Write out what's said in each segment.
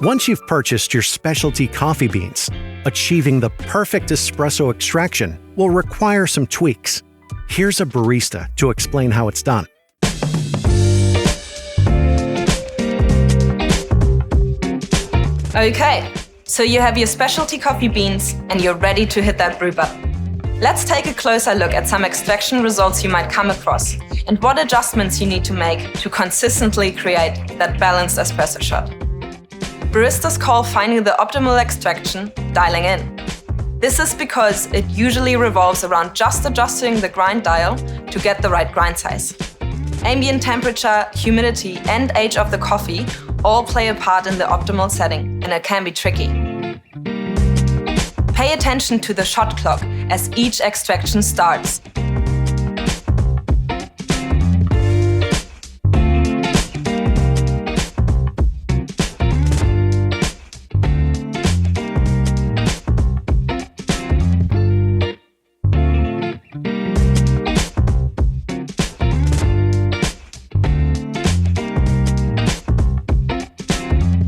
Once you've purchased your specialty coffee beans, achieving the perfect espresso extraction will require some tweaks. Here's a barista to explain how it's done. Okay, so you have your specialty coffee beans and you're ready to hit that brew button. Let's take a closer look at some extraction results you might come across and what adjustments you need to make to consistently create that balanced espresso shot. Baristas call finding the optimal extraction dialing in. This is because it usually revolves around just adjusting the grind dial to get the right grind size. Ambient temperature, humidity, and age of the coffee all play a part in the optimal setting, and it can be tricky. Pay attention to the shot clock as each extraction starts.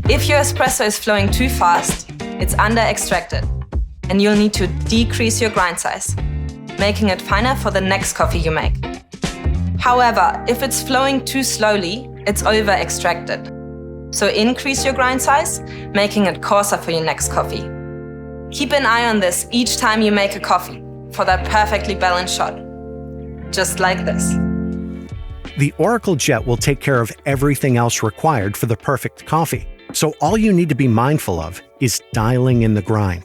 If your espresso is flowing too fast, it's under-extracted, and you'll need to decrease your grind size, making it finer for the next coffee you make. However, if it's flowing too slowly, it's over-extracted. So increase your grind size, making it coarser for your next coffee. Keep an eye on this each time you make a coffee for that perfectly balanced shot. Just like this. The Oracle Jet will take care of everything else required for the perfect coffee. So all you need to be mindful of is dialing in the grind.